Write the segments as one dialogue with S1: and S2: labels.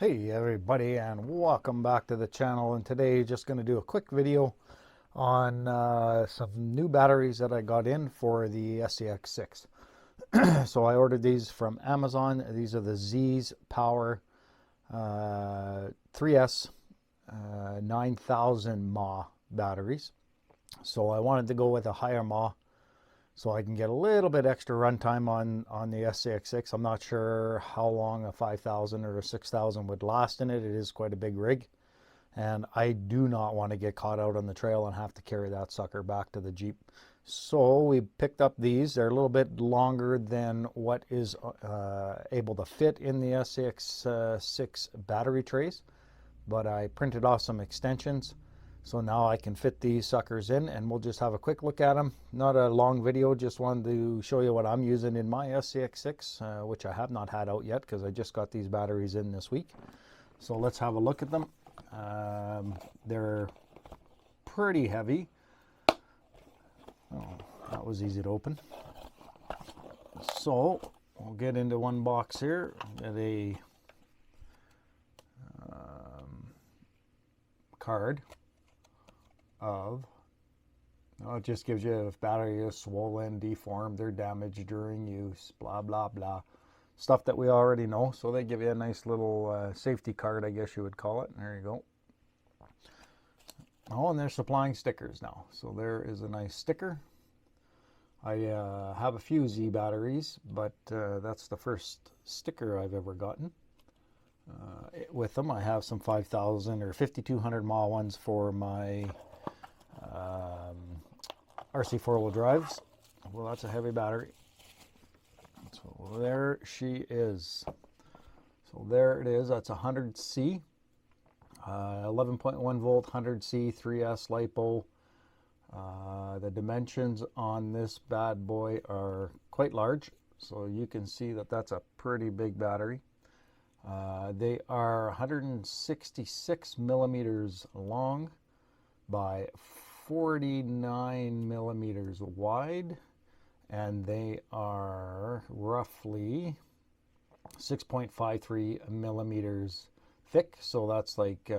S1: Hey everybody, and welcome back to the channel. And today just going to do a quick video on some new batteries that I got in for the SCX6. So I ordered these from Amazon. These are the ZEEE Power 3S 9000 mAh batteries. So I wanted to go with a higher mAh so I can get a little bit extra runtime on the SCX6. I'm not sure how long a 5000 or a 6000 would last in it. It is quite a big rig, and I do not want to get caught out on the trail and have to carry that sucker back to the Jeep. So we picked up these. They're a little bit longer than what is able to fit in the SCX6 battery trays, but I printed off some extensions. So now I can fit these suckers in, and we'll just have a quick look at them. Not a long video, just wanted to show you what I'm using in my SCX6, which I have not had out yet because I just got these batteries in this week. So let's have a look at them. They're pretty heavy. Oh, that was easy to open. So we'll get into one box here. Get a card of, it just gives you if battery is swollen, deformed, or damaged during use, blah blah blah, stuff that we already know. So they give you a nice little safety card, I guess you would call it. There you go. Oh, and they're supplying stickers now, so there is a nice sticker. I have a few Z batteries, but that's the first sticker I've ever gotten. With them, I have some 5000 or 5200 mAh ones for my RC four-wheel drives. Well, that's a heavy battery. So there she is. So there it is. That's 100C, 11.1 volt, 100C, 3S LIPO. The dimensions on this bad boy are quite large, so you can see that that's a pretty big battery. They are 166 millimeters long by 49 millimeters wide, and they are roughly 6.53 millimeters thick, so that's like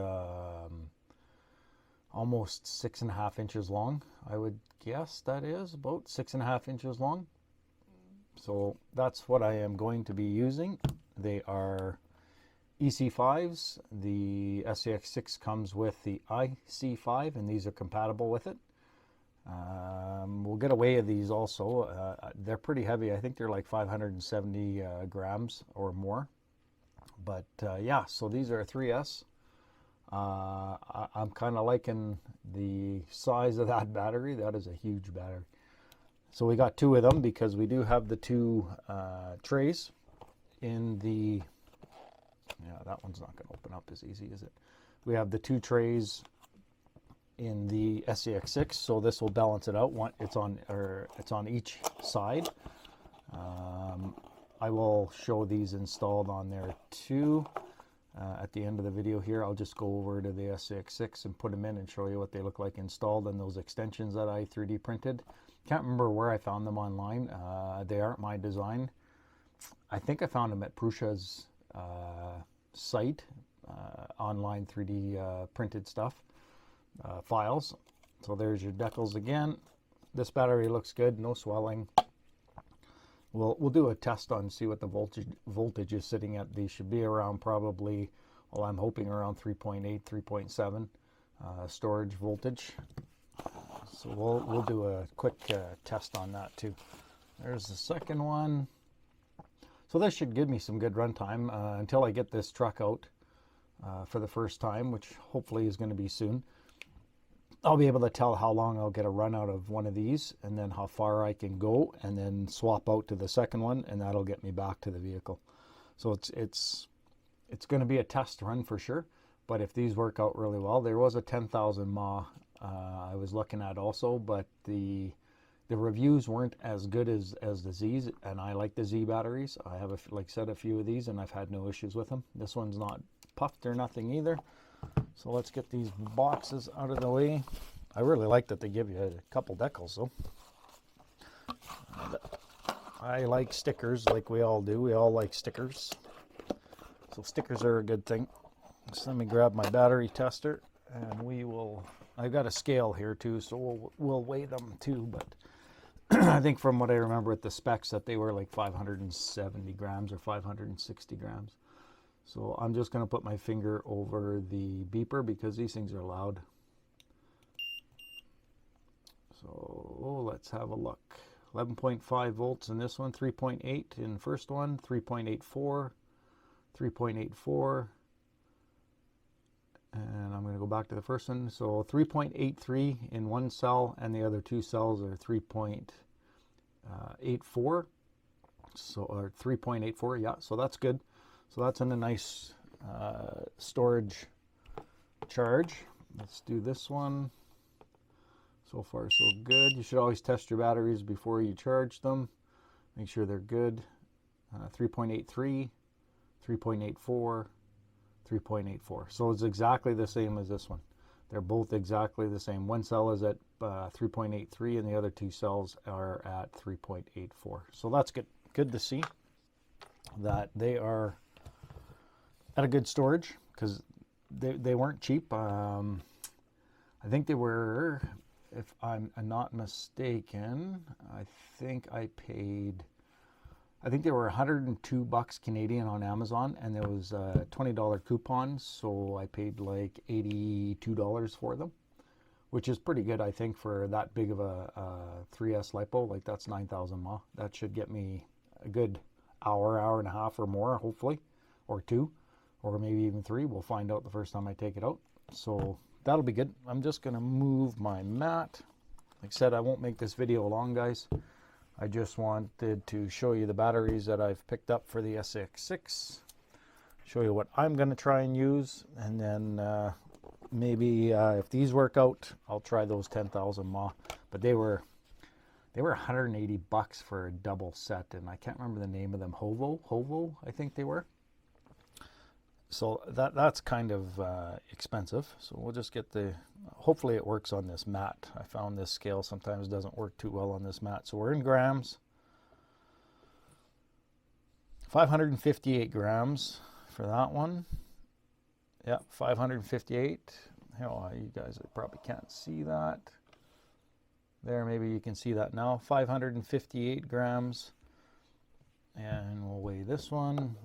S1: almost 6.5 inches long. I would guess that is about 6.5 inches long. So that's what I am going to be using. They are EC5s. The SCX6 comes with the IC5, and these are compatible with it. We'll get away of these also. They're pretty heavy. I think they're like 570 grams or more. But yeah, so these are 3S. I'm kind of liking the size of that battery. That is a huge battery. So we got two of them because we do have the two trays in the... Yeah, that one's not going to open up as easy, is it? We have the two trays in the SCX6, so this will balance it out. It's on each side. I will show these installed on there too. At the end of the video here, I'll just go over to the SCX6 and put them in and show you what they look like installed, and those extensions that I 3D printed. Can't remember where I found them online. They aren't my design. I think I found them at Prusha's site, online 3D printed stuff, files. So there's your decals again. This battery looks good, no swelling. We'll do a test on, see what the voltage is sitting at. These should be around probably, well, I'm hoping around 3.8, 3.7 storage voltage. So we'll do a quick test on that too. There's the second one. So this should give me some good runtime until I get this truck out for the first time, which hopefully is going to be soon. I'll be able to tell how long I'll get a run out of one of these, and then how far I can go, and then swap out to the second one, and that'll get me back to the vehicle. So it's going to be a test run for sure. But if these work out really well, there was a 10,000 mAh I was looking at also, but the reviews weren't as good as the Z's, and I like the Z batteries. I have, like I said, a few of these, and I've had no issues with them. This one's not puffed or nothing either. So let's get these boxes out of the way. I really like that they give you a couple decals though. I like stickers like we all do. We all like stickers. So stickers are a good thing. So let me grab my battery tester, and I've got a scale here too, so we'll weigh them too, but I think from what I remember at the specs that they were like 570 grams or 560 grams. So I'm just going to put my finger over the beeper because these things are loud. So let's have a look. 11.5 volts in this one, 3.8 in the first one, 3.84, 3.84, and I'm going to go back to the first one. So 3.83 in one cell, and the other two cells are 3.84, so or 3.84. Yeah, so that's good. So that's in a nice storage charge. Let's do this one. So far so good. You should always test your batteries before you charge them. Make sure they're good. 3.83, 3.84, 3.84. So it's exactly the same as this one. They're both exactly the same. One cell is at 3.83 and the other two cells are at 3.84. So that's good. Good to see that they are at a good storage, because they weren't cheap. I think they were, if I'm not mistaken, I think they were 102 bucks Canadian on Amazon, and there was a $20 coupon, so I paid like $82 for them, which is pretty good, I think, for that big of a 3S LIPO. Like, that's 9,000 mAh. That should get me a good hour and a half or more, hopefully, or two, or maybe even three. We'll find out the first time I take it out. So that'll be good. I'm just going to move my mat. Like I said, I won't make this video long, guys. I just wanted to show you the batteries that I've picked up for the SCX6, show you what I'm going to try and use, and then maybe if these work out, I'll try those 10,000 mAh. But they were 180 bucks for a double set, and I can't remember the name of them. Hovo, I think they were. So that's kind of expensive. So we'll just get hopefully it works on this mat. I found this scale sometimes doesn't work too well on this mat. So we're in grams. 558 grams for that one. Yeah, 558. Oh, you guys probably can't see that. There, maybe you can see that now. 558 grams. And we'll weigh this one.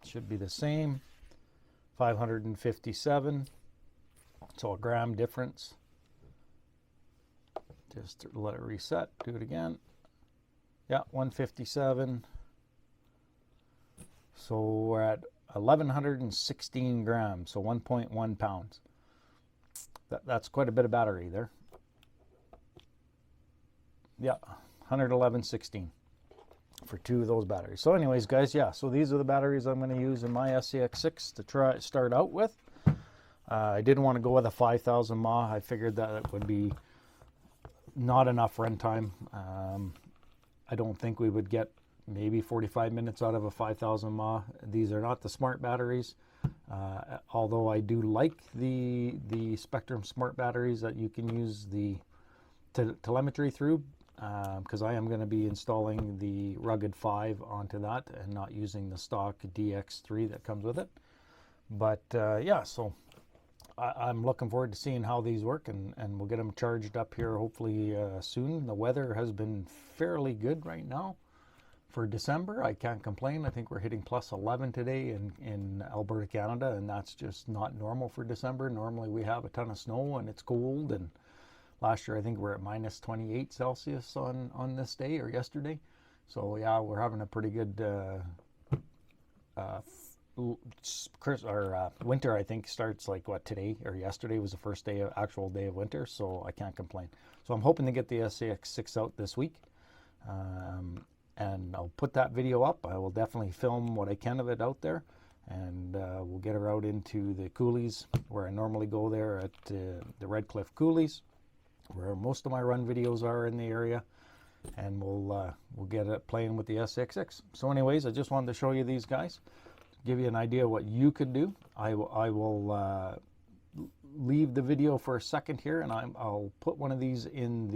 S1: Should be the same. 557, so a gram difference. Just let it reset, do it again. Yeah, 157. So we're at 1,116 grams, so 1.1 pounds. That's quite a bit of battery there. Yeah, 111.16. for two of those batteries. So anyways, guys, yeah, so these are the batteries I'm going to use in my SCX6 to start out with. I didn't want to go with a 5,000 mAh. I figured that it would be not enough runtime. I don't think we would get maybe 45 minutes out of a 5,000 mAh. These are not the smart batteries, although I do like the Spectrum smart batteries that you can use the telemetry through. Because I am going to be installing the Rugged 5 onto that and not using the stock DX3 that comes with it. But yeah, so I'm looking forward to seeing how these work, and we'll get them charged up here hopefully soon. The weather has been fairly good right now for December. I can't complain. I think we're hitting plus 11 today in Alberta, Canada, and that's just not normal for December. Normally we have a ton of snow and it's cold, and last year I think we're at minus 28 Celsius on this day or yesterday. So yeah, we're having a pretty good winter. I think starts like what, today or yesterday was the first day of actual day of winter, so I can't complain. So I'm hoping to get the SCX6 out this week, and I'll put that video up. I will definitely film what I can of it out there, and we'll get her out into the coulees where I normally go there at the Red Cliff coulees, where most of my run videos are in the area, and we'll get it playing with the SCX6. So anyways, I just wanted to show you these guys, give you an idea what you could do. I will leave the video for a second here, and I'll put one of these in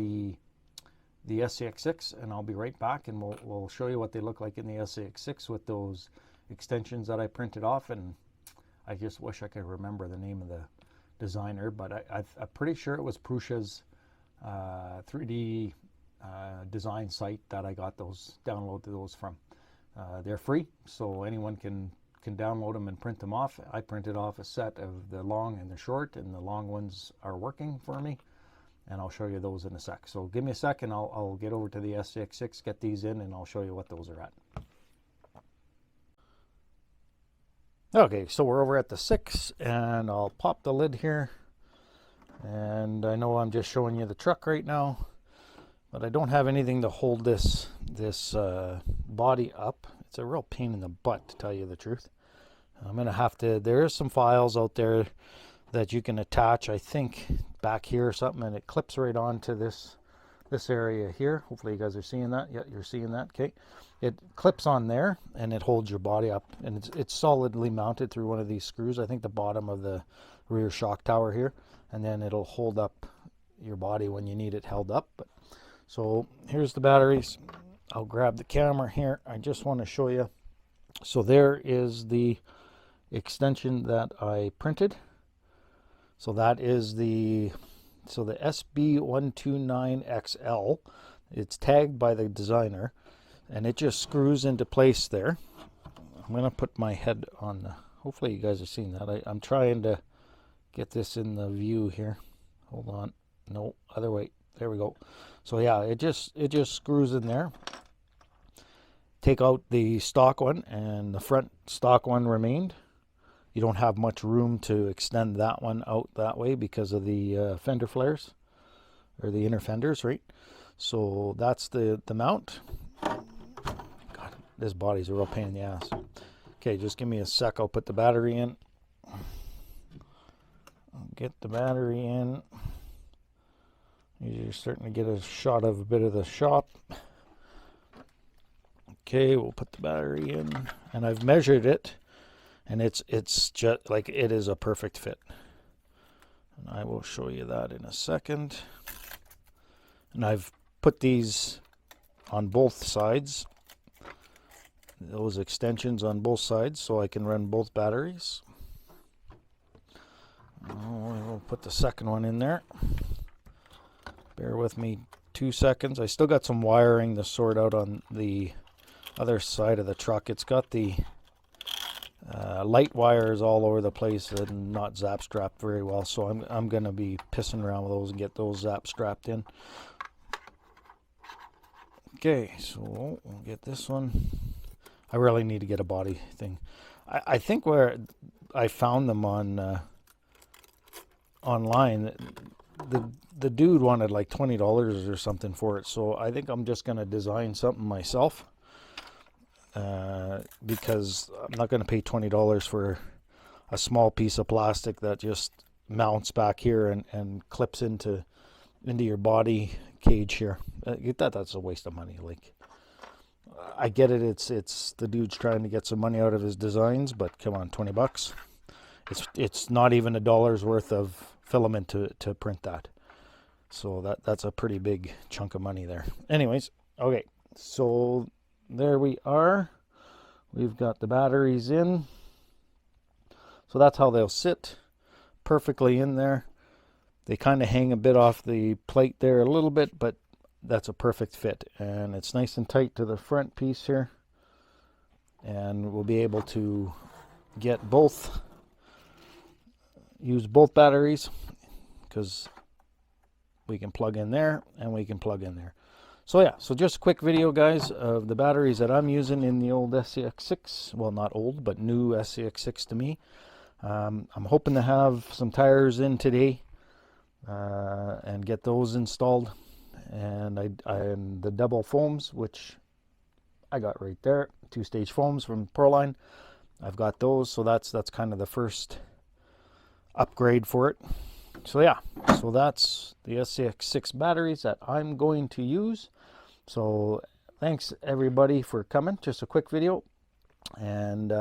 S1: the SCX6, and I'll be right back, and we'll show you what they look like in the SCX6 with those extensions that I printed off, and I just wish I could remember the name of the designer, but I'm pretty sure it was Prusa's 3D design site that I got those, downloaded those from. They're free, so anyone can download them and print them off. I printed off a set of the long and the short, and the long ones are working for me, and I'll show you those in a sec. So give me a sec and I'll get over to the SCX6, get these in, and I'll show you what those are at. Okay, so we're over at the 6, and I'll pop the lid here. And I know I'm just showing you the truck right now, but I don't have anything to hold this body up. It's a real pain in the butt, to tell you the truth. I'm going to have to, there is some files out there that you can attach, I think, back here or something, and it clips right onto this area here. Hopefully you guys are seeing that. Yeah, you're seeing that. Okay. It clips on there, and it holds your body up, and it's solidly mounted through one of these screws. I think the bottom of the rear shock tower here, and then it'll hold up your body when you need it held up. But so here's the batteries. I'll grab the camera here. I just want to show you. So there is the extension that I printed. So that is the SB129XL. It's tagged by the designer, and it just screws into place there. I'm going to put my head on the, hopefully you guys are seeing that. I'm trying to get this in the view here. Hold on. No, other way. There we go. So yeah, it just screws in there. Take out the stock one, and the front stock one remained. You don't have much room to extend that one out that way because of the fender flares, or the inner fenders, right? So that's the mount. God, this body's a real pain in the ass. Okay, just give me a sec. I'll put the battery in. I'll get the battery in. You're starting to get a shot of a bit of the shop. Okay, we'll put the battery in, and I've measured it, and it's just like, it is a perfect fit. And I will show you that in a second. And I've put these on both sides, those extensions on both sides, so I can run both batteries. We'll put the second one in there. Bear with me 2 seconds. I still got some wiring to sort out on the other side of the truck. It's got the light wires all over the place and not zap strapped very well, so I'm going to be pissing around with those and get those zap strapped in. Okay, so we'll get this one. I really need to get a body thing. I think where I found them on online, the dude wanted like $20 or something for it, so I think I'm just going to design something myself, because I'm not going to pay $20 for a small piece of plastic that just mounts back here and clips into your body cage here. That's a waste of money. Like, I get it, it's the dude's trying to get some money out of his designs, but come on, 20 bucks. It's not even $1 worth of filament to print that. So that's a pretty big chunk of money there. Anyways, okay, so there we are. We've got the batteries in. So that's how they'll sit, perfectly in there. They kind of hang a bit off the plate there a little bit, but that's a perfect fit. And it's nice and tight to the front piece here. And we'll be able to get both, use both batteries, because we can plug in there and we can plug in there. So yeah, so just a quick video, guys, of the batteries that I'm using in the old SCX6. Well, not old, but new SCX6 to me. I'm hoping to have some tires in today and get those installed. And and the double foams, which I got right there, 2-stage foams from Proline. I've got those, so that's kind of the first upgrade for it. So yeah, so that's the SCX6 batteries that I'm going to use. So thanks everybody for coming. Just a quick video, and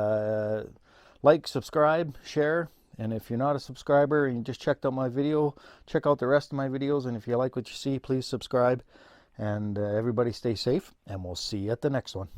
S1: like, subscribe, share, and if you're not a subscriber and you just checked out my video, check out the rest of my videos, and if you like what you see, please subscribe. And everybody stay safe, and we'll see you at the next one.